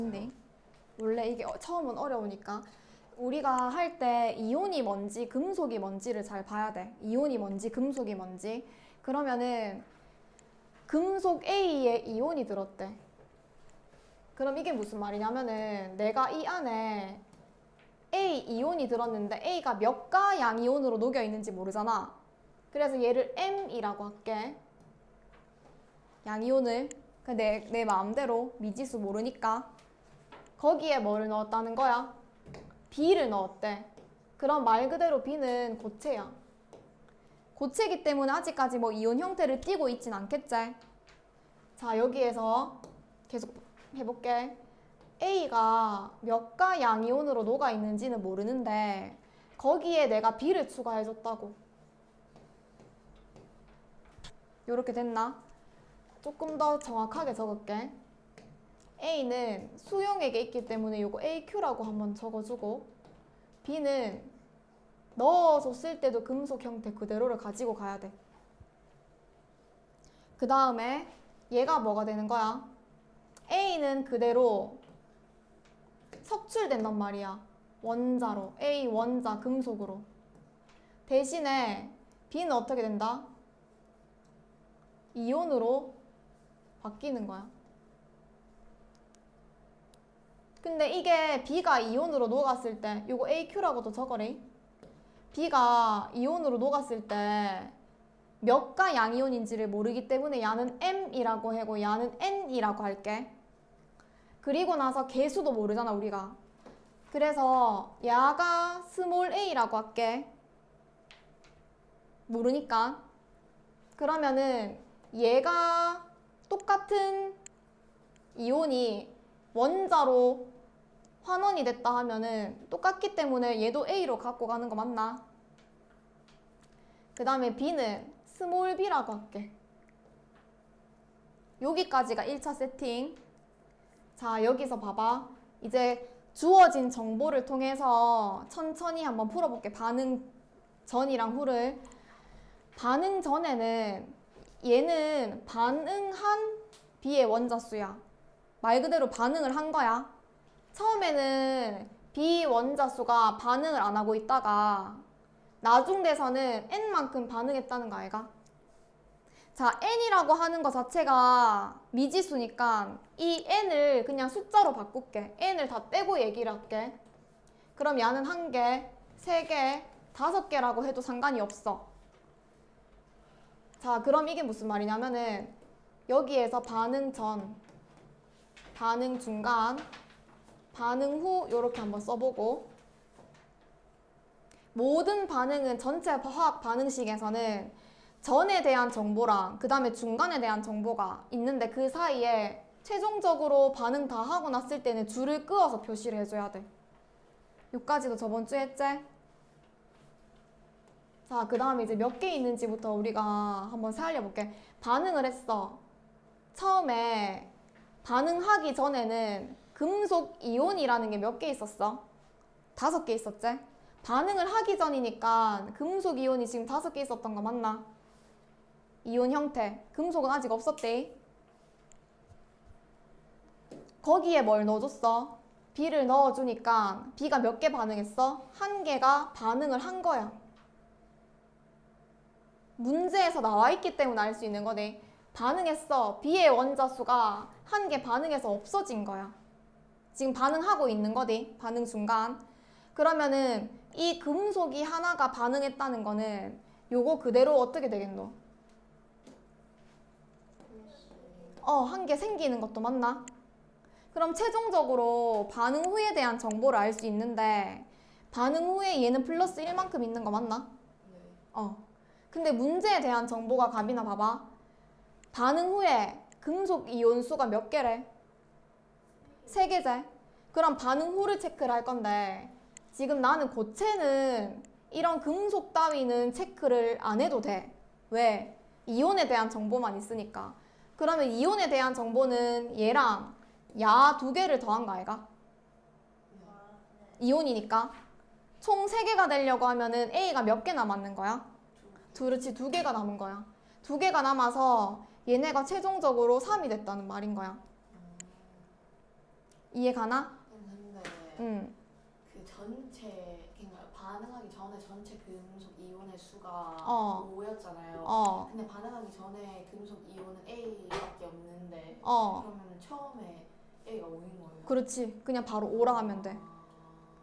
근데 원래 이게 처음은 어려우니까 우리가 할 때 이온이 뭔지 금속이 뭔지를 잘 봐야 돼. 이온이 뭔지 금속이 뭔지. 그러면은 금속 A에 이온이 들었대. 그럼 이게 무슨 말이냐면은 내가 이 안에 A 이온이 들었는데 A가 몇 가 양이온으로 녹여 있는지 모르잖아. 그래서 얘를 M이라고 할게. 양이온을. 내 마음대로 미지수 모르니까 거기에 뭐를 넣었다는 거야? B를 넣었대. 그럼 말 그대로 B는 고체야. 고체이기 때문에 아직까지 뭐 이온 형태를 띠고 있진 않겠지? 자, 여기에서 계속 해볼게. A가 몇 가 양이온으로 녹아 있는지는 모르는데 거기에 내가 B를 추가해줬다고. 요렇게 됐나? 조금 더 정확하게 적을게. A는 수용액에 있기 때문에 요거 AQ라고 한번 적어주고 B는 넣어줬을 때도 금속 형태 그대로를 가지고 가야 돼. 그 다음에 얘가 뭐가 되는 거야? A는 그대로 석출된단 말이야. 원자로. A 원자 금속으로. 대신에 B는 어떻게 된다? 이온으로 바뀌는 거야. 근데 이게 B가 이온으로 녹았을 때 요거 AQ라고도 적어래. B가 이온으로 녹았을 때 몇 가 양이온인지를 모르기 때문에 야는 M이라고 하고 야는 N이라고 할게. 그리고 나서 개수도 모르잖아 우리가. 그래서 야가 스몰 a라고 할게. 모르니까. 그러면은 얘가 똑같은 이온이 원자로 환원이 됐다 하면은 똑같기 때문에 얘도 A로 갖고 가는 거 맞나? 그 다음에 B는 스몰 b라고 할게. 여기까지가 1차 세팅. 자, 여기서 봐봐. 이제 주어진 정보를 통해서 천천히 한번 풀어볼게. 반응 전이랑 후를. 반응 전에는 얘는 반응한 B의 원자수야. 말 그대로 반응을 한 거야. 처음에는 B 원자수가 반응을 안 하고 있다가 나중 돼서는 N만큼 반응했다는 거 아이가? 자, N이라고 하는 것 자체가 미지수니까 이 N을 그냥 숫자로 바꿀게. N을 다 떼고 얘기를 할게. 그럼 야는 1개, 3개, 5개라고 해도 상관이 없어. 자, 그럼 이게 무슨 말이냐면은 여기에서 반응 전, 반응 중간, 반응 후 이렇게 한번 써보고 모든 반응은 전체 화학 반응식에서는 전에 대한 정보랑 그 다음에 중간에 대한 정보가 있는데 그 사이에 최종적으로 반응 다 하고 났을 때는 줄을 그어서 표시를 해줘야 돼. 요까지도 저번 주에 했지? 자, 그 다음에 이제 몇 개 있는지부터 우리가 한번 살려볼게. 반응을 했어. 처음에 반응하기 전에는 금속 이온이라는 게 몇 개 있었어? 5개 있었지? 반응을 하기 전이니까 금속 이온이 지금 5개 있었던 거 맞나? 이온 형태. 금속은 아직 없었대. 거기에 뭘 넣어줬어? B를 넣어주니까 B가 몇 개 반응했어? 1개가 반응을 한 거야. 문제에서 나와 있기 때문에 알 수 있는 거네. 반응했어. B의 원자수가 1개 반응해서 없어진 거야. 지금 반응하고 있는 거지. 반응 중간. 그러면은 이 금속이 하나가 반응했다는 거는 요거 그대로 어떻게 되겠노? 1개 생기는 것도 맞나? 그럼 최종적으로 반응 후에 대한 정보를 알 수 있는데 반응 후에 얘는 플러스 1만큼 있는 거 맞나? 근데 문제에 대한 정보가 갑이나 봐봐. 반응 후에 금속 이온 수가 몇 개래? 3개제? 그럼 반응 후를 체크를 할 건데 지금 나는 고체는 이런 금속 따위는 체크를 안 해도 돼. 왜? 이온에 대한 정보만 있으니까. 그러면 이온에 대한 정보는 얘랑 야 2개를 더한 거 아이가? 이온이니까. 총 3개가 되려고 하면은 A가 몇 개 남았는 거야? 그렇지, 2개가 남은 거야. 2개가 남아서 얘네가 최종적으로 3이 됐다는 말인 거야. 이해 가나? 근데 응. 그 전체 그러니까 반응하기 전에 전체 금속 이온의 수가 어. 5였잖아요. 어. 근데 반응하기 전에 금속 이온은 A밖에 없는데 어. 그러면 처음에 A가 5인 거예요? 그렇지. 그냥 바로 5라 하면 돼. 아,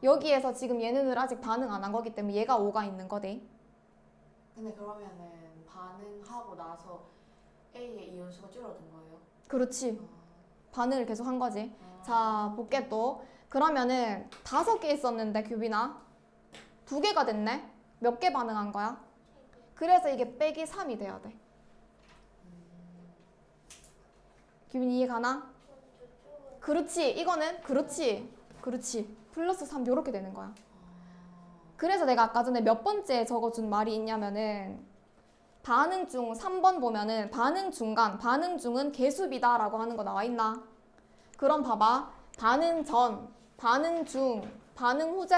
여기에서 지금 얘는 아직 반응 안 한 거기 때문에 얘가 5가 있는 거대. 근데 그러면은 반응하고 나서 A의 이온 수가 줄어든 거예요? 그렇지. 반응을 계속 한 거지. 아. 자, 볼게 또. 그러면은 5개 있었는데 규빈아 2개가 됐네? 몇 개 반응한 거야? 그래서 이게 빼기 3이 돼야 돼. 규빈 이해 가나? 그렇지. 이거는 그렇지. 그렇지. 플러스 3 요렇게 되는 거야. 그래서 내가 아까 전에 몇 번째 적어준 말이 있냐면은 반응 중 3번 보면은 반응 중간, 반응 중은 계수비다 라고 하는 거 나와 있나? 그럼 봐봐. 반응 전, 반응 중, 반응 후제?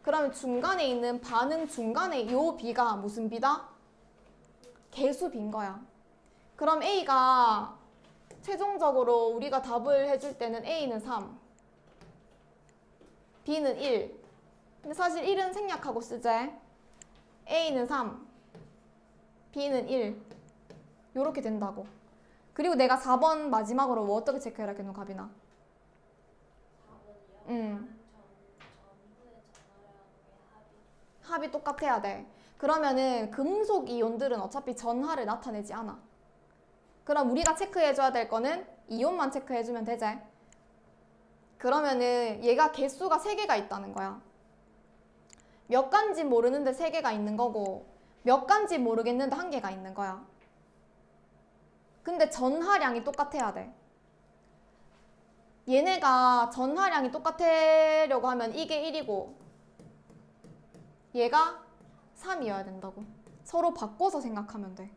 그러면 중간에 있는 반응 중간에 요 비가 무슨 비다? 계수비인 거야. 그럼 A가 최종적으로 우리가 답을 해줄 때는 A는 3, B는 1. 근데 사실 1은 생략하고 쓰재. A는 3, B는 1. 요렇게 된다고. 그리고 내가 4번 마지막으로 뭐 어떻게 체크해라 했노, 가빈아? 4번이요? 응. 합이 똑같아야 돼. 그러면은 금속 이온들은 어차피 전하를 나타내지 않아. 그럼 우리가 체크해줘야 될 거는 이온만 체크해주면 되지. 그러면은 얘가 개수가 3개가 있다는 거야. 몇 간지 모르는데 3개가 있는 거고 몇 간지 모르겠는데 1개가 있는 거야. 근데 전하량이 똑같아야 돼. 얘네가 전하량이 똑같으려고 하면 이게 1이고 얘가 3이어야 된다고. 서로 바꿔서 생각하면 돼.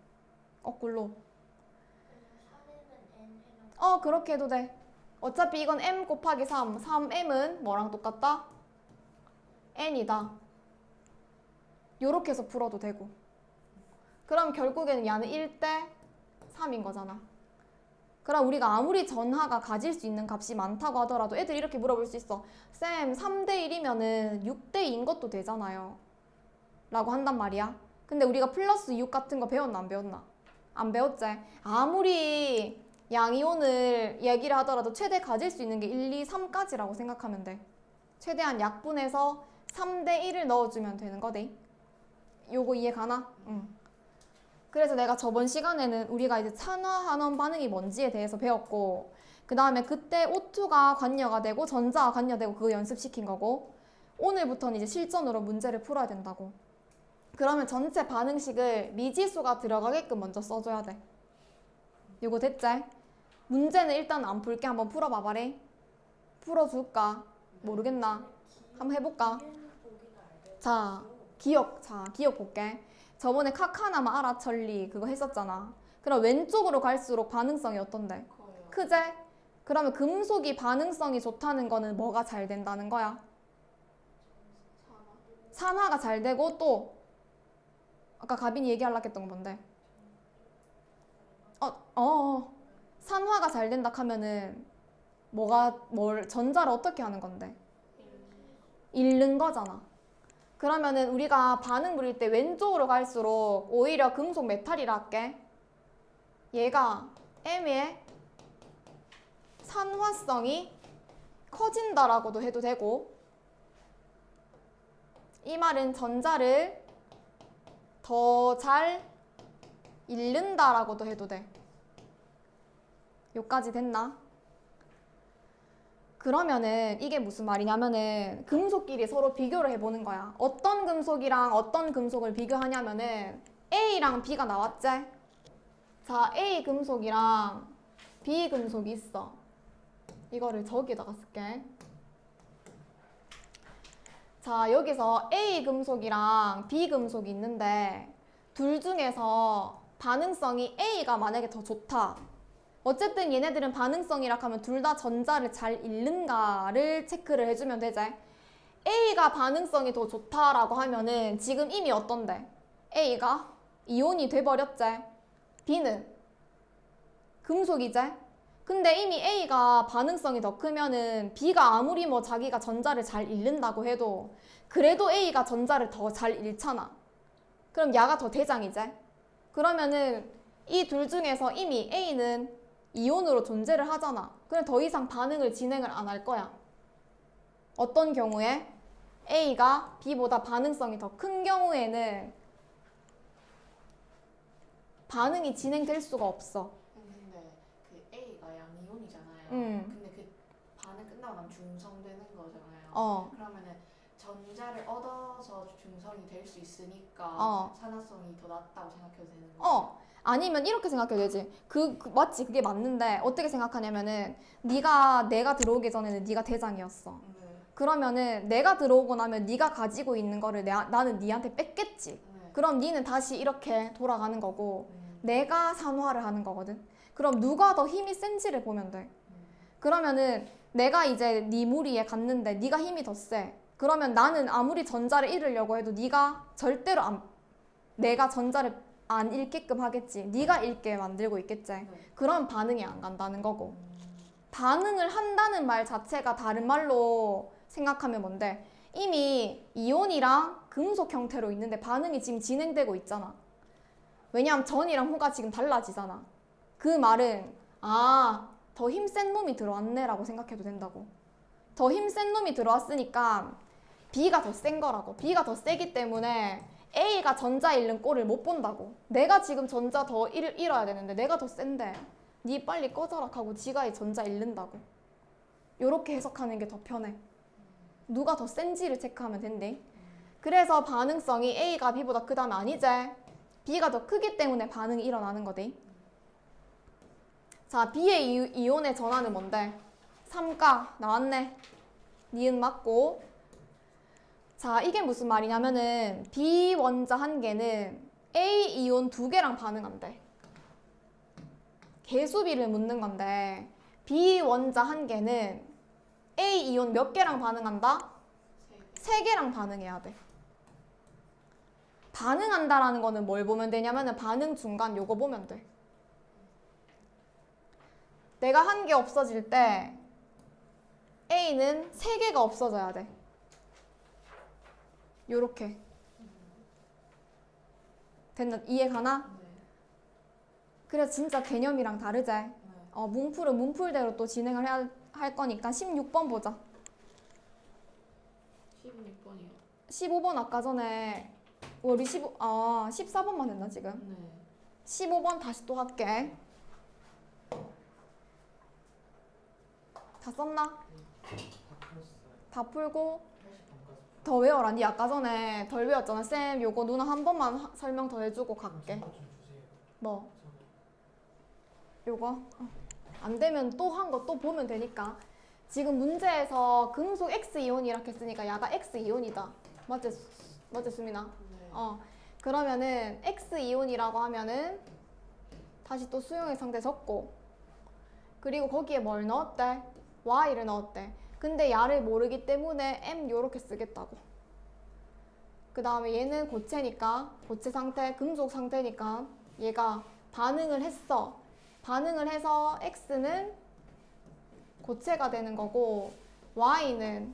거꾸로. 그렇게 해도 돼. 어차피 이건 m 곱하기 3. 3m은 뭐랑 똑같다? n이다. 요렇게 해서 풀어도 되고. 그럼 결국에는 얘는 1대 3인 거잖아. 그럼 우리가 아무리 전하가 가질 수 있는 값이 많다고 하더라도 애들이 이렇게 물어볼 수 있어. 쌤, 3대 1이면은 6대 2인 것도 되잖아요. 라고 한단 말이야. 근데 우리가 플러스 6 같은 거 배웠나 안 배웠나? 안 배웠지? 아무리 양이온을 얘기를 하더라도 최대 가질 수 있는 게 1, 2, 3까지라고 생각하면 돼. 최대한 약분해서 3대 1을 넣어주면 되는 거대. 요거 이해 가나? 응. 그래서 내가 저번 시간에는 우리가 이제 산화환원 반응이 뭔지에 대해서 배웠고 그 다음에 그때 O2가 관여가 되고 전자가 관여되고 그거 연습시킨 거고 오늘부터는 이제 실전으로 문제를 풀어야 된다고. 그러면 전체 반응식을 미지수가 들어가게끔 먼저 써줘야 돼. 요거 됐지? 문제는 일단 안 풀게. 한번 풀어봐봐래. 풀어줄까? 모르겠나? 한번 해볼까? 자, 기억 볼게. 저번에 카카나마 아라철리 그거 했었잖아. 그럼 왼쪽으로 갈수록 반응성이 어떤데? 크제? 그러면 금속이 반응성이 좋다는 거는 뭐가 잘 된다는 거야? 산화가 잘 되고 또 아까 가빈이 얘기하려고 했던 건 뭔데? 산화가 잘 된다 하면은 전자를 어떻게 하는 건데? 잃는 거잖아. 그러면은 우리가 반응 부릴 때 왼쪽으로 갈수록 오히려 금속 메탈이라 할게. 얘가 M의 산화성이 커진다라고도 해도 되고 이 말은 전자를 더 잘 잃는다라고도 해도 돼. 요까지 됐나? 그러면은 이게 무슨 말이냐면은 금속끼리 서로 비교를 해보는 거야. 어떤 금속이랑 어떤 금속을 비교하냐면은 A랑 B가 나왔지? 자, A 금속이랑 B 금속이 있어. 이거를 저기다가 쓸게. 자, 여기서 A 금속이랑 B 금속이 있는데 둘 중에서 반응성이 A가 만약에 더 좋다. 어쨌든 얘네들은 반응성이라 하면 둘 다 전자를 잘 잃는가를 체크를 해주면 되지. A가 반응성이 더 좋다라고 하면은 지금 이미 어떤데? A가 이온이 돼버렸지. B는 금속이지. 근데 이미 A가 반응성이 더 크면은 B가 아무리 뭐 자기가 전자를 잘 잃는다고 해도 그래도 A가 전자를 더 잘 잃잖아. 그럼 야가 더 대장이지. 그러면은 이 둘 중에서 이미 A는 이온으로 존재를 하잖아. 그럼 더 이상 반응을 진행을 안 할 거야. 어떤 경우에? A가 B보다 반응성이 더 큰 경우에는 반응이 진행될 수가 없어. 근데 그 A가 양이온이잖아요. 음. 근데 그 반응 끝나고 나면 중성되는 거잖아요. 어. 그러면은 전자를 얻어서 중성이 될 수 있으니까 어. 산화성이 더 낮다고 생각해도 되는 거예요. 아니면 이렇게 생각해도 되지. 맞지. 그게 맞는데 어떻게 생각하냐면은 내가 들어오기 전에는 네가 대장이었어. 네. 그러면은 내가 들어오고 나면 네가 가지고 있는 거를 나는 네한테 뺐겠지. 네. 그럼 니는 다시 이렇게 돌아가는 거고 내가 산화를 하는 거거든. 그럼 누가 더 힘이 센지를 보면 돼. 그러면은 내가 이제 네 무리에 갔는데 네가 힘이 더 세. 그러면 나는 아무리 전자를 잃으려고 해도 네가 절대로 내가 전자를 안 잃게끔 하겠지. 네가 잃게 만들고 있겠지. 그럼 반응이 안 간다는 거고. 반응을 한다는 말 자체가 다른 말로 생각하면 뭔데? 이미 이온이랑 금속 형태로 있는데 반응이 지금 진행되고 있잖아. 왜냐하면 전이랑 후가 지금 달라지잖아. 그 말은 더 힘센 놈이 들어왔네 라고 생각해도 된다고. 더 힘센 놈이 들어왔으니까 B가 더 센 거라고. B가 더 세기 때문에 A가 전자 잃는 꼴을 못 본다고. 내가 지금 전자 더 잃어야 되는데 내가 더 센데 니 빨리 꺼져라 하고 지가 이 전자 잃는다고. 요렇게 해석하는 게 더 편해. 누가 더 센지를 체크하면 된대. 그래서 반응성이 A가 B보다 크다면 아니지. B가 더 크기 때문에 반응이 일어나는 거대. 자, B의 이온의 전하는 뭔데? 3가 나왔네. 니은 맞고. 자, 이게 무슨 말이냐면은 B 원자 한 개는 A 이온 2개랑 반응한대. 개수비를 묻는 건데 B 원자 한 개는 A 이온 몇 개랑 반응한다? 3개랑 반응해야 돼. 반응한다라는 거는 뭘 보면 되냐면은 반응 중간 요거 보면 돼. 내가 한 개 없어질 때 A는 3개가 없어져야 돼. 요렇게. 됐나? 이해 가나? 네. 그래서 진짜 개념이랑 다르지? 문풀은 문풀대로 또 진행을 할 거니까 16번 보자. 16번이요. 15번 아까 전에 우리 14번만 했나 지금? 네. 15번 다시 또 할게. 다 썼나? 다 풀고 더 외워라. 니 아까 전에 덜 외웠잖아. 쌤 요거 누나 한 번만 설명 더 해주고 갈게. 뭐? 요거? 안 되면 또 한 거 또 보면 되니까. 지금 문제에서 금속 X이온이 이렇게 쓰니까 야가 X이온이다. 맞지 수민아? 네. 그러면은 X이온이라고 하면은 다시 또 수용의 상태 적고 그리고 거기에 뭘 넣었대? Y를 넣었대. 근데 야를 모르기 때문에 M 요렇게 쓰겠다고. 그 다음에 얘는 고체니까 고체 상태, 금속 상태니까 얘가 반응을 했어. 반응을 해서 X는 고체가 되는 거고 Y는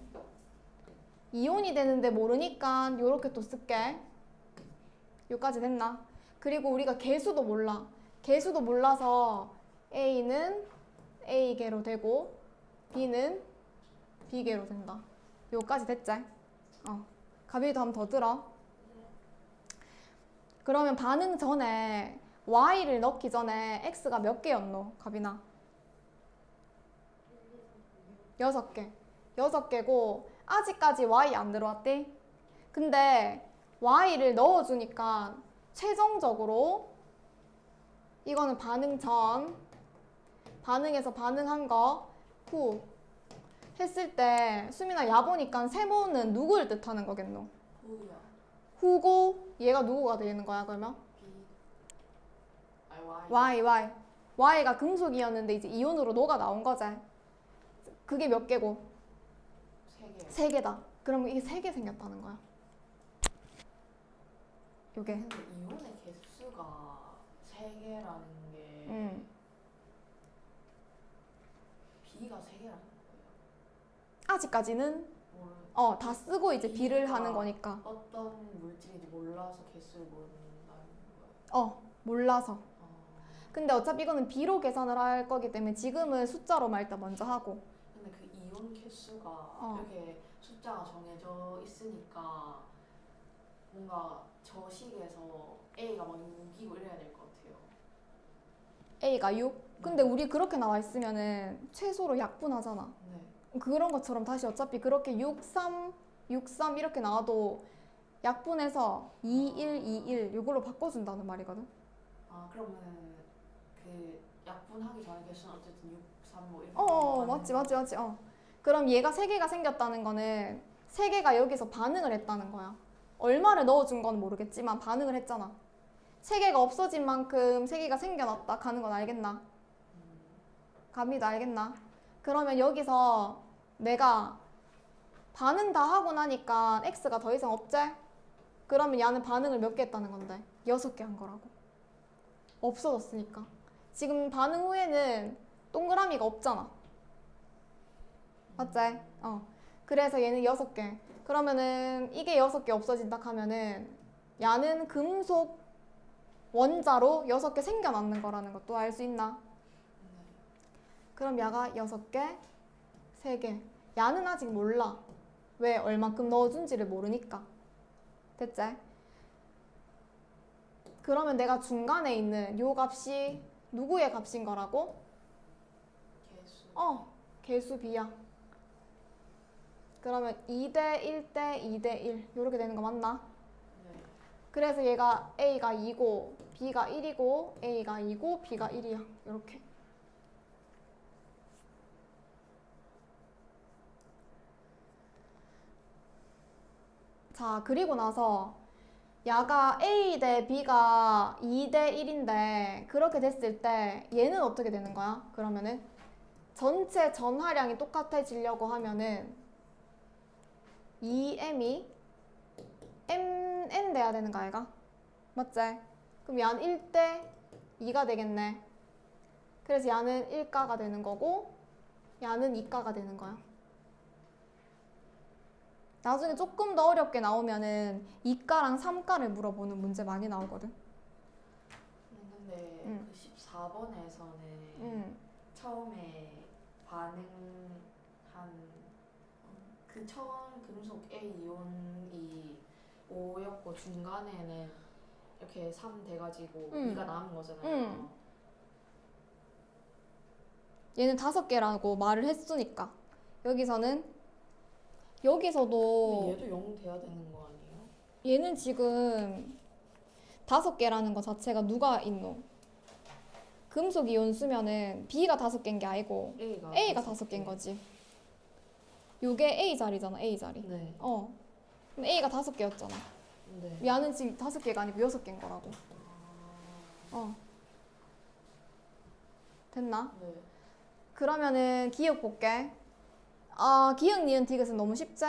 이온이 되는데 모르니까 요렇게 또 쓸게. 요까지 됐나? 그리고 우리가 개수도 몰라. 개수도 몰라서 A는 A개로 되고 B는 B개로 된다. 요까지 됐지? 가비도 한번 더 들어. 그러면 반응 전에 Y를 넣기 전에 X가 몇 개였노? 가비나? 6개. 6개고 아직까지 Y 안 들어왔대? 근데 Y를 넣어주니까 최종적으로 이거는 반응 전, 반응해서 반응한 거 후 했을 때 수민아 야 보니까 세모는 누구를 뜻하는 거겠노? 후요. 후고 얘가 누구가 되는 거야 그러면? B. Y. Y가 금속이었는데 이제 이온으로 녹아 나온 거지. 그게 몇 개고? 3개. 3개다. 그럼 이게 3개 생겼다는 거야. 요게. 근데 이온의 개수가 3개라는 게 B가 3개라는 거예요. 아직까지는 모르 다 쓰고 이제 B를 B가 하는 거니까. 어떤 물질인지 몰라서 개수를 모른다는 거예요. 몰라서. 어, 근데 어차피 이거는 B로 계산을 할 거기 때문에 지금은 숫자로만 일단 먼저 하고. 근데 그 이온 개수가 이렇게 숫자가 정해져 있으니까 뭔가 저 식에서 A가 막 6이고 이래야 될 것 같아요. A가 6? 근데 우리 그렇게 나와 있으면은 최소로 약분하잖아. 네. 그런 것처럼 다시 어차피 그렇게 6, 3, 6, 3 이렇게 나와도 약분해서 2, 1, 2, 1 이걸로 바꿔준다는 말이거든. 아 그러면 그 약분하기 전에 개수는 어쨌든 6, 3 뭐 이렇게 맞지. 그럼 얘가 3개가 생겼다는 거는 3개가 여기서 반응을 했다는 거야. 얼마를 넣어준 건 모르겠지만 반응을 했잖아. 3개가 없어진 만큼 3개가 생겨났다 가는 건 알겠나? 감이도 알겠나? 그러면 여기서 내가 반응 다 하고 나니까 x가 더 이상 없지? 그러면 얘는 반응을 몇 개 했다는 건데? 6개 한 거라고. 없어졌으니까. 지금 반응 후에는 동그라미가 없잖아. 맞지? 그래서 얘는 6개. 그러면은 이게 6개 없어진다 하면은 얘는 금속 원자로 6개 생겨났는 거라는 것도 알 수 있나? 그럼 얘가 6개, 3개. 얘는 아직 몰라. 왜? 얼만큼 넣어준지를 모르니까. 됐지? 그러면 내가 중간에 있는 요 값이 누구의 값인 거라고? 개수. 개수 B야. 그러면 2대 1대 2대 1 이렇게 되는 거 맞나? 네. 그래서 얘가 A가 2고 B가 1이고 A가 2고 B가 1이야. 이렇게. 자, 그리고 나서 야가 A 대 B가 2 대 1인데 그렇게 됐을 때 얘는 어떻게 되는 거야? 그러면은 전체 전하량이 똑같아지려고 하면은 2m이 mn 돼야 되는 거 아이가? 맞지? 그럼 얘는 1 대 2가 되겠네. 그래서 얘는 1가가 되는 거고 얘는 2가가 되는 거야. 나중에 조금 더 어렵게 나오면은 2가랑 3가를 물어보는 문제 많이 나오거든. 근데 응. 그 14번에서는 처음에 반응한 그 처음 금속 A 이온이 5였고 중간에는 이렇게 3 돼가지고 2가 남은 거잖아요. 얘는 5개라고 말을 했으니까 여기서도 근데 얘도 0 돼야 되는 거 아니에요? 얘는 지금 5개라는 거 자체가 누가 있노? 금속 이온 쓰면은 B가 5개인 게 아니고 A가 5개인 거지. 요게 A 자리잖아, A 자리. 네. 그럼 A가 5개였잖아. 네. 얘는 지금 5개가 아니고 6개인 거라고. 됐나? 네. 그러면은 기억 볼게. 기억, 니은, 디귿은 너무 쉽지?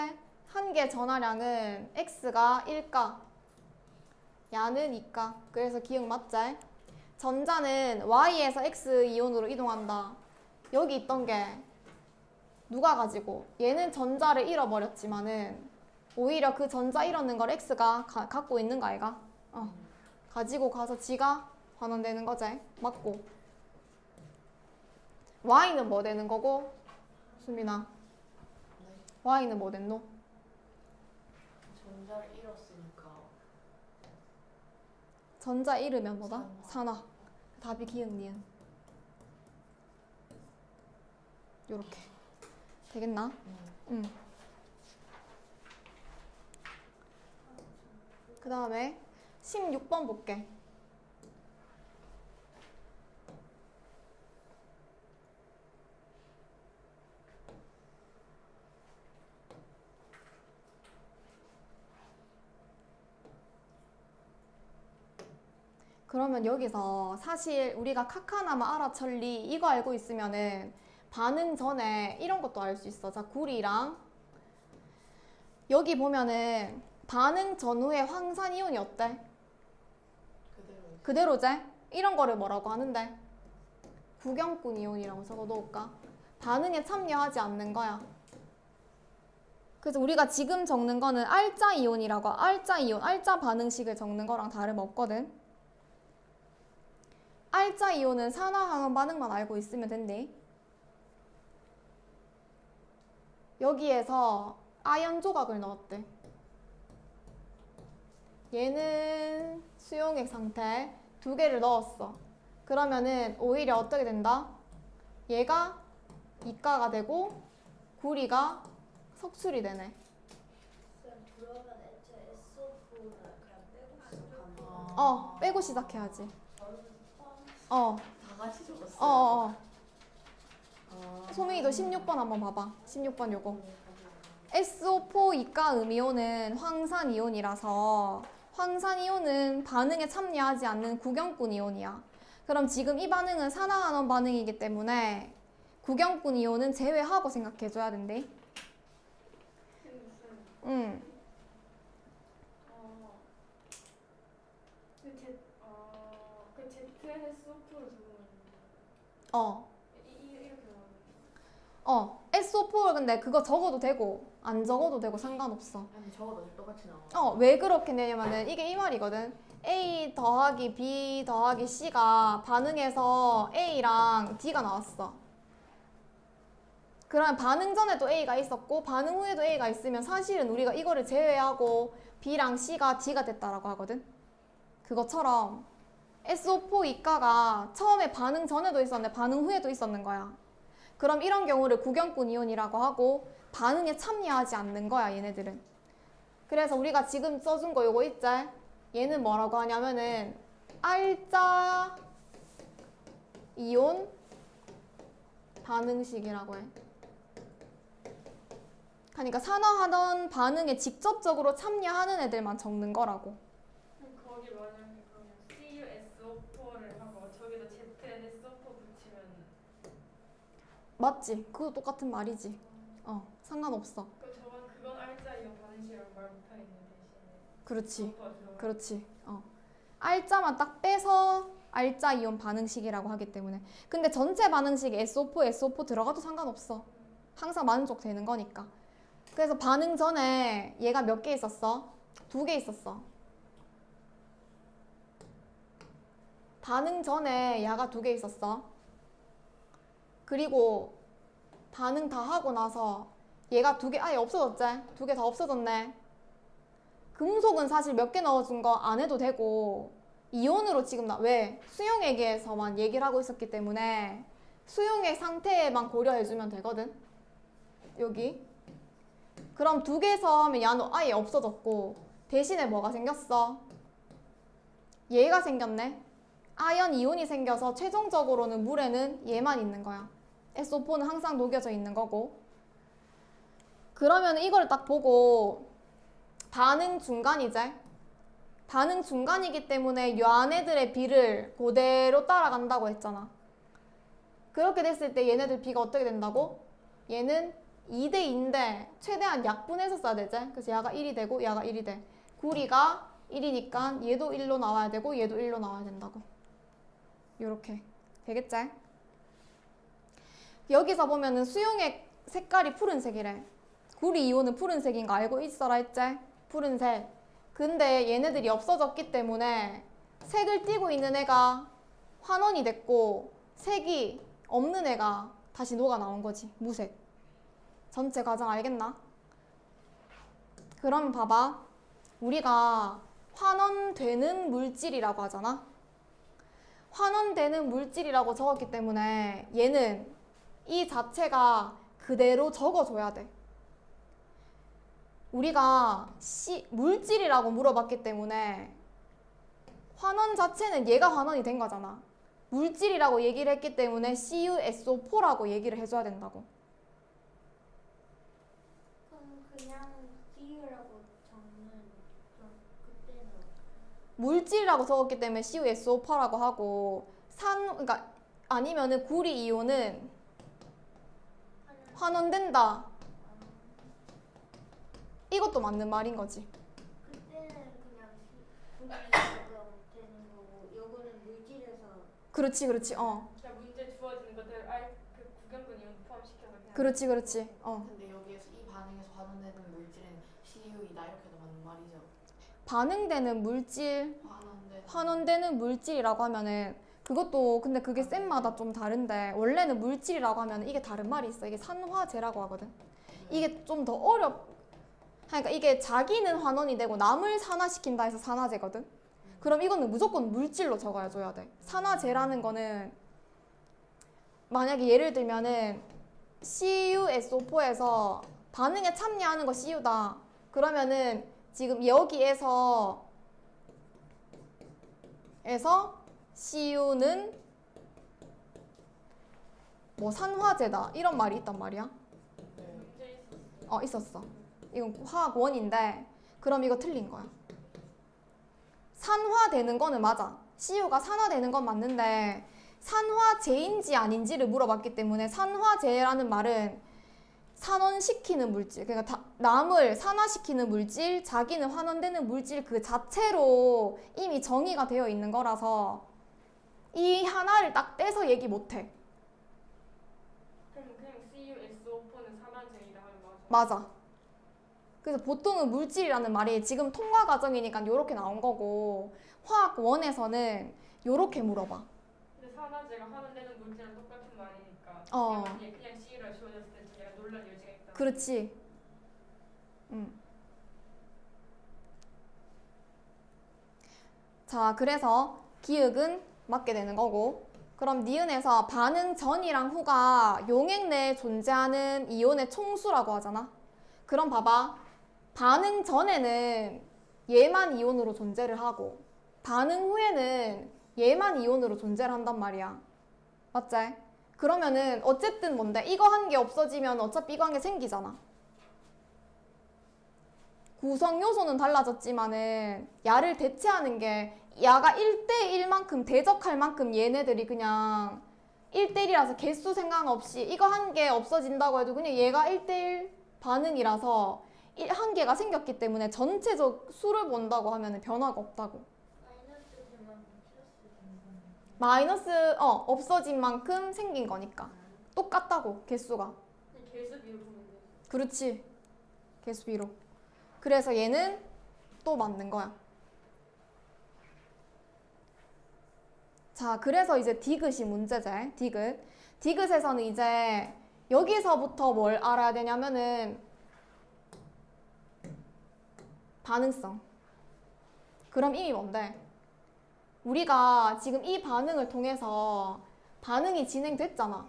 한 개 전하량은 X가 1가, 야는 2가. 그래서 기억 맞지? 전자는 Y에서 X 이온으로 이동한다. 여기 있던 게 누가 가지고? 얘는 전자를 잃어버렸지만은 오히려 그 전자 잃었는 걸 X가 갖고 있는 거 아이가? 가지고 가서 지가 환원되는 거지. 맞고. Y는 뭐 되는 거고? 수민아. 네. Y는 뭐 됐노? 전자를 잃었으니까 전자 잃으면 뭐다? 산화. 산화. 답이 기억, 니은. 요렇게. 되겠나? 응. 그 다음에 16번 볼게. 그러면 여기서 사실 우리가 카카나마 아라천리 이거 알고 있으면은 반응 전에 이런 것도 알 수 있어. 자, 구리랑 여기 보면은 반응 전후에 황산이온이 어때? 그대로 그대로제? 이런 거를 뭐라고 하는데? 구경꾼 이온이라고 적어 놓을까? 반응에 참여하지 않는 거야. 그래서 우리가 지금 적는 거는 알자 이온이라고, 알자 이온, 알자 반응식을 적는 거랑 다름없거든. 알자 이온은 산화환원 반응만 알고 있으면 된대. 여기에서 아연 조각을 넣었대. 얘는 수용액 상태 두 개를 넣었어. 그러면은 오히려 어떻게 된다? 얘가 이가가 되고 구리가 석술이 되네. 그러면 애초에 SO4는 그냥 빼고 시작하는 빼고 시작해야지. 저는 포함 다 같이 적었어요. 소민이도 16번 한번 봐봐. 16번 요거. SO4 이가 음이온은 황산이온이라서 황산이온은 반응에 참여하지 않는 구경꾼 이온이야. 그럼 지금 이 반응은 산화환원 반응이기 때문에 구경꾼 이온은 제외하고 생각해줘야 된대. 응. 그 ZNSO4를 적으면 이렇게 SO4 근데 그거 적어도 되고 안 적어도 되고 상관없어. 아니 적어도 똑같이 나와. 왜 그렇게 되냐면은 이게 이 말이거든. A 더하기 B 더하기 C가 반응해서 A랑 D가 나왔어. 그러면 반응 전에도 A가 있었고 반응 후에도 A가 있으면 사실은 우리가 이거를 제외하고 B랑 C가 D가 됐다라고 하거든. 그것처럼 SO4 이가가 처음에 반응 전에도 있었는데 반응 후에도 있었는 거야. 그럼 이런 경우를 구경꾼 이온이라고 하고 반응에 참여하지 않는 거야, 얘네들은. 그래서 우리가 지금 써준 거 요거 있지? 얘는 뭐라고 하냐면은 알자 이온 반응식이라고 해. 그러니까 산화하던 반응에 직접적으로 참여하는 애들만 적는 거라고. 거기 만약에 그러면 CuSO4를 하고 저기다 ZNSO4 붙이면 맞지? 그거 똑같은 말이지. 상관없어. 그건 알자 이온 반응식이라고 말 못하겠네 대신에. 그렇지. S O4가 들어가. 그렇지. 알자만 딱 빼서 알자 이온 반응식이라고 하기 때문에. 근데 전체 반응식에 SO4 들어가도 상관없어. 항상 만족되는 거니까. 그래서 반응 전에 얘가 몇 개 있었어? 2개 있었어. 반응 전에 얘가 2개 있었어. 그리고 반응 다 하고 나서 얘가 2개 아예 없어졌지? 2개 다 없어졌네. 금속은 사실 몇 개 넣어준 거 안 해도 되고 이온으로 지금 왜? 수용액에서만 얘기를 하고 있었기 때문에 수용액 상태에만 고려해주면 되거든. 여기. 그럼 2개에서 하면 얘는 아예 없어졌고 대신에 뭐가 생겼어? 얘가 생겼네. 아연 이온이 생겨서 최종적으로는 물에는 얘만 있는 거야. SO4는 항상 녹여져 있는 거고. 그러면 이걸 딱 보고 반응 중간이지? 반응 중간이기 때문에 이 안애들의 비를 그대로 따라간다고 했잖아. 그렇게 됐을 때 얘네들 비가 어떻게 된다고? 얘는 2대 2인데 최대한 약분해서 써야 되지? 그래서 얘가 1이 되고 얘가 1이 돼. 구리가 1이니까 얘도 1로 나와야 되고 얘도 1로 나와야 된다고. 요렇게 되겠지? 여기서 보면은 수용액 색깔이 푸른색이래. 구리 이온은 푸른색인 거 알고 있어라 했지? 푸른색. 근데 얘네들이 없어졌기 때문에 색을 띠고 있는 애가 환원이 됐고 색이 없는 애가 다시 녹아 나온 거지. 무색. 전체 과정 알겠나? 그러면 봐봐. 우리가 환원되는 물질이라고 하잖아. 환원되는 물질이라고 적었기 때문에 얘는 이 자체가 그대로 적어줘야 돼. 우리가 물질이라고 물어봤기 때문에 환원 자체는 얘가 환원이 된 거잖아. 물질이라고 얘기를 했기 때문에 CuSO4라고 얘기를 해줘야 된다고. 그럼 그냥 CU라고 적는 그때는 물질이라고 적었기 때문에 CuSO4라고 하고 그러니까 아니면은 구리 이온은 환원된다. 이것도 맞는 말인 거지. 그때는 그냥 분리가 되는 거고 요거는 물질에서 그렇지. 그냥 문제 주어지는 것들 그 구경분 이온 포함시켜 그렇지, 그렇지. 근데 여기에서 이 반응에서 환원되는 물질은 CU이다 이렇게도 맞는 말이죠. 반응되는 물질, 환원되는 환원되는 물질이라고 하면은 그것도 근데 그게 쌤마다 좀 다른데 원래는 물질이라고 하면 이게 다른 말이 있어. 이게 산화제라고 하거든. 이게 좀 더 그러니까 이게 자기는 환원이 되고 남을 산화시킨다 해서 산화제거든. 그럼 이거는 무조건 물질로 적어줘야 돼. 산화제라는 거는 만약에 예를 들면은 CuSO4에서 반응에 참여하는 거 CU다. 그러면은 지금 여기에서 CU는 뭐 산화제다 이런 말이 있단 말이야. 네. 문제 있었어. 있었어. 이건 화학원인데 그럼 이거 틀린 거야. 산화되는 거는 맞아. CU가 산화되는 건 맞는데 산화제인지 아닌지를 물어봤기 때문에 산화제라는 말은 산원시키는 물질, 그러니까 남을 산화시키는 물질, 자기는 환원되는 물질 그 자체로 이미 정의가 되어 있는 거라서 이 하나를 딱 떼서 얘기 못해. 그럼 그냥 CuSO4는 산화제이다 하면 맞아? 맞아. 그래서 보통은 물질이라는 말이 지금 통과 과정이니까 이렇게 나온 거고 화학 원에서는 이렇게 물어봐. 근데 산화제가 환원되는 물질은 똑같은 말이니까 어. 그냥 CU라 지워졌을 때 좀 약간 논란 여지가 있다. 그렇지. 자, 그래서 기역은 맞게 되는 거고 그럼 니은에서 반응 전이랑 후가 용액 내에 존재하는 이온의 총수라고 하잖아. 그럼 봐봐. 반응 전에는 얘만 이온으로 존재를 하고 반응 후에는 얘만 이온으로 존재를 한단 말이야. 맞지? 그러면은 어쨌든 뭔데? 이거 한 개 없어지면 어차피 이거 한 개 생기잖아. 구성 요소는 달라졌지만은 야를 대체하는 게 야가 1대1만큼 대적할 만큼 얘네들이 그냥 1대1이라서 개수 생각 없이 이거 한 개 없어진다고 해도 그냥 얘가 1대1 반응이라서 한 개가 생겼기 때문에 전체적 수를 본다고 하면 변화가 없다고. 마이너스 되면 플러스 되는 거네. 마이너스 없어진 만큼 생긴 거니까 똑같다고 개수가. 그냥 개수비로 보면 돼. 그렇지. 개수비로. 그래서 얘는 또 맞는 거야. 자, 그래서 이제 디귿이 문제제. 디귿. 디귿에서는 이제 여기서부터 뭘 알아야 되냐면은 반응성. 그럼 이미 뭔데? 우리가 지금 이 반응을 통해서 반응이 진행됐잖아.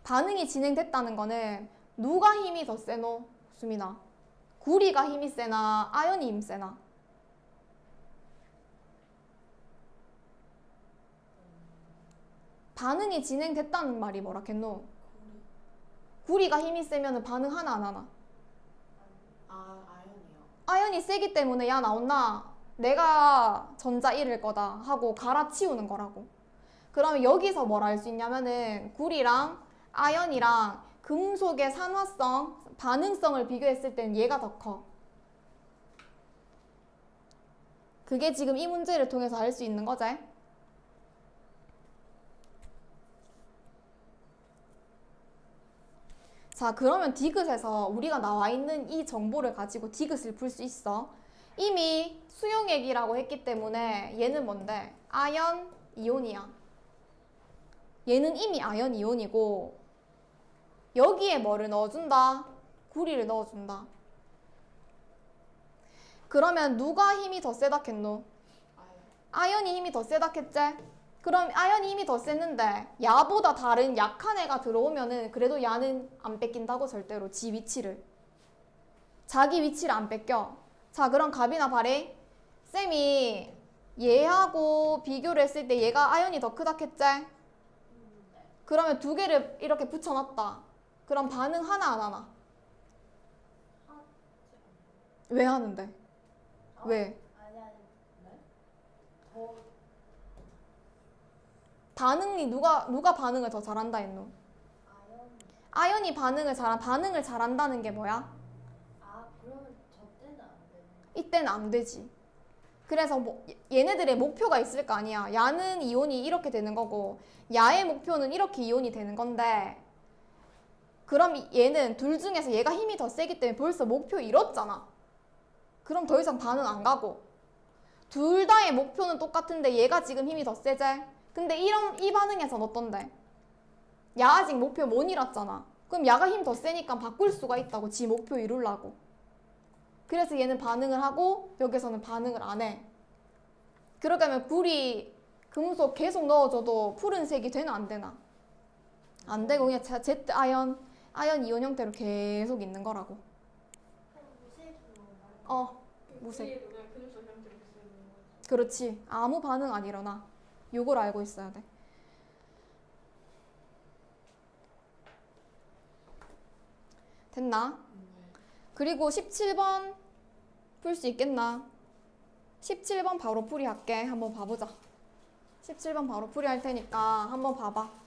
반응이 진행됐다는 거는 누가 힘이 더 세노? 수민아. 구리가 힘이 세나 아연이 힘이 세나? 반응이 진행됐다는 말이 뭐라 했노? 구리가 힘이 세면 반응 하나 안 하나? 아연이요. 아연이 세기 때문에 야 나온나? 내가 전자 잃을 거다 하고 갈아치우는 거라고. 그러면 여기서 뭘 알 수 있냐면은 구리랑 아연이랑 금속의 산화성, 반응성을 비교했을 땐 얘가 더 커. 그게 지금 이 문제를 통해서 알 수 있는 거지. 자, 그러면 디귿에서 우리가 나와 있는 이 정보를 가지고 디귿을 풀 수 있어. 이미 수용액이라고 했기 때문에 얘는 뭔데? 아연 이온이야. 얘는 이미 아연 이온이고 여기에 뭐를 넣어준다? 구리를 넣어준다. 그러면 누가 힘이 더 세다 했노? 아연이 힘이 더 세다 했지? 그럼 아연이 힘이 더 셌는데 야보다 다른 약한 애가 들어오면은 그래도 야는 안 뺏긴다고 절대로 지 위치를. 자기 위치를 안 뺏겨. 자, 그럼 갑이나 발이 쌤이 얘하고 비교를 했을 때 얘가 아연이 더 크다 했지? 그러면 두 개를 이렇게 붙여놨다. 그럼 반응 하나 안 하나? 왜 하는데? 왜? 아니 반응이 누가 반응을 더 잘한다 했노? 아연이 반응을 잘한다는 게 뭐야? 그러면 저 때는 안 되네. 이때는 안 되지. 그래서 얘네들의 목표가 있을 거 아니야. 야는 이온이 이렇게 되는 거고 야의 목표는 이렇게 이온이 되는 건데 그럼 얘는 둘 중에서 얘가 힘이 더 세기 때문에 벌써 목표 이뤘잖아. 그럼 더 이상 반응 안 가고. 둘 다의 목표는 똑같은데 얘가 지금 힘이 더 세지? 근데 이 반응에선 어떤데? 야 아직 목표 못 이뤘잖아. 그럼 야가 힘 더 세니까 바꿀 수가 있다고. 지 목표 이루려고. 그래서 얘는 반응을 하고 여기서는 반응을 안 해. 그러게 하면 불이 금속 계속 넣어줘도 푸른색이 되나 안 되나? 안 되고 그냥 Z 아연 이온 형태로 계속 있는 거라고. 그럼 무색으로 말해. 무색. 우리도 그냥 금속 형태로 쓰는 거지. 그렇지. 아무 반응 안 일어나. 요걸 알고 있어야 돼. 됐나? 그리고 17번 풀 수 있겠나? 17번 바로 풀이 할게. 한번 봐보자. 17번 바로 풀이 할 테니까 한번 봐봐.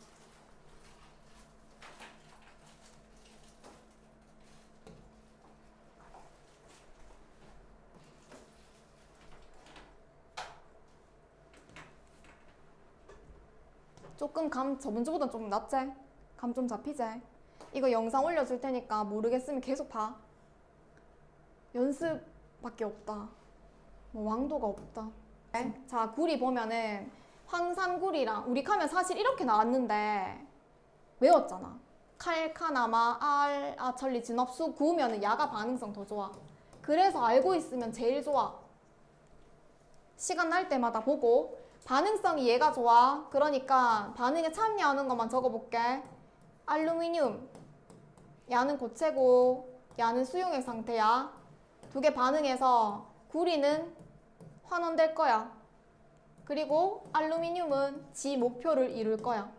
조금 감 저번주보다 좀 낫지? 감 좀 잡히지? 이거 영상 올려줄 테니까 모르겠으면 계속 봐. 연습밖에 없다. 뭐 왕도가 없다. 자, 구리 보면은 황산구리랑 우리 가면 사실 이렇게 나왔는데 외웠잖아. 칼카나마, 알, 아철리, 진업수 구우면은 야가 반응성 더 좋아. 그래서 알고 있으면 제일 좋아. 시간 날 때마다 보고 반응성이 얘가 좋아. 그러니까 반응에 참여하는 것만 적어볼게. 알루미늄 야는 고체고 야는 수용액 상태야. 두 개 반응해서 구리는 환원될 거야. 그리고 알루미늄은 지 목표를 이룰 거야.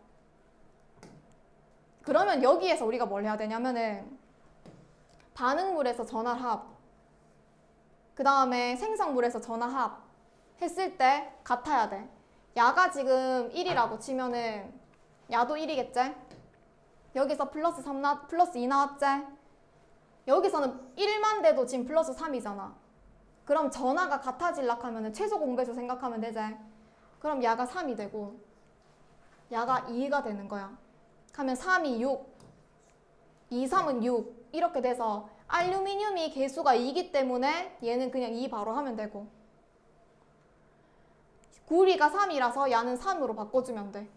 그러면 여기에서 우리가 뭘 해야 되냐면은 반응물에서 전화합, 그 다음에 생성물에서 전화합 했을 때 같아야 돼. 야가 지금 1이라고 치면은 야도 1이겠지? 여기서 플러스 2 나왔지? 여기서는 1만 돼도 지금 플러스 3이잖아. 그럼 전하가 같아질락 하면 최소 공배수 생각하면 되지? 그럼 야가 3이 되고 야가 2가 되는 거야. 하면 3이 6, 2, 3은 6 이렇게 돼서 알루미늄이 개수가 2이기 때문에 얘는 그냥 2 바로 하면 되고 구리가 3이라서 야는 3으로 바꿔주면 돼.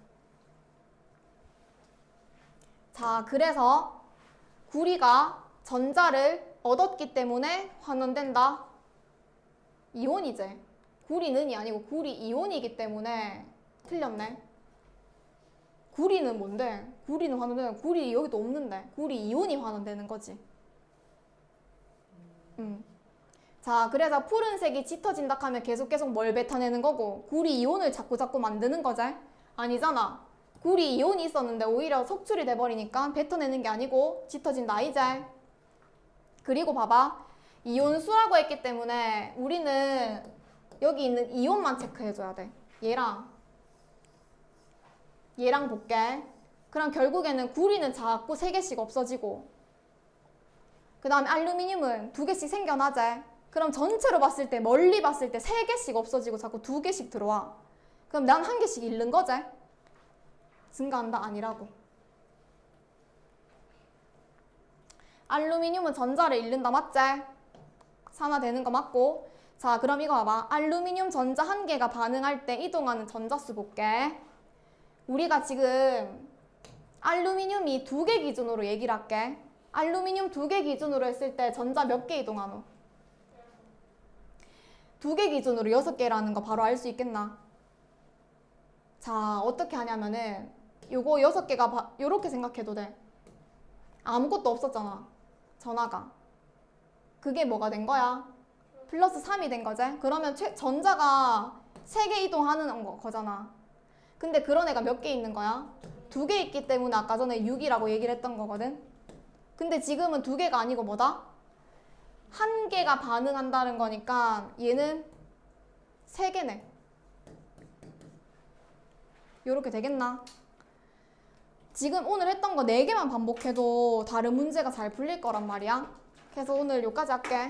자, 그래서 구리가 전자를 얻었기 때문에 환원된다. 이온이지. 구리는이 아니고 구리 이온이기 때문에 틀렸네. 구리는 뭔데? 구리는 환원되는 구리 여기도 없는데 구리 이온이 환원되는 거지. 자, 그래서 푸른색이 짙어진다 하면 계속 뭘 뱉어내는 거고 구리 이온을 자꾸 만드는 거지? 아니잖아. 구리 이온이 있었는데 오히려 속출이 돼버리니까 뱉어내는 게 아니고 짙어진다 이제. 그리고 봐봐. 이온수라고 했기 때문에 우리는 여기 있는 이온만 체크해줘야 돼. 얘랑 볼게. 그럼 결국에는 구리는 자꾸 3개씩 없어지고 그 다음에 알루미늄은 2개씩 생겨나지. 그럼 전체로 봤을 때 멀리 봤을 때 3개씩 없어지고 자꾸 2개씩 들어와. 그럼 난 1개씩 잃는 거지. 증가한다 아니라고. 알루미늄은 전자를 잃는다 맞지? 산화되는 거 맞고. 자, 그럼 이거 봐봐. 알루미늄 전자 1개가 반응할 때 이동하는 전자수 볼게. 우리가 지금 알루미늄이 2개 기준으로 얘기를 할게. 알루미늄 2개 기준으로 했을 때 전자 몇 개 이동하노? 2개 기준으로 6개라는 거 바로 알 수 있겠나? 자, 어떻게 하냐면은 요거 6개가 요렇게 생각해도 돼. 아무것도 없었잖아. 전하가. 그게 뭐가 된 거야? 플러스 3이 된 거지? 그러면 전자가 3개 이동하는 거잖아. 근데 그런 애가 몇 개 있는 거야? 2개 있기 때문에 아까 전에 6이라고 얘기를 했던 거거든. 근데 지금은 2개가 아니고 뭐다? 1개가 반응한다는 거니까 얘는 3개네. 요렇게 되겠나? 지금 오늘 했던 거 4개만 반복해도 다른 문제가 잘 풀릴 거란 말이야. 그래서 오늘 여기까지 할게.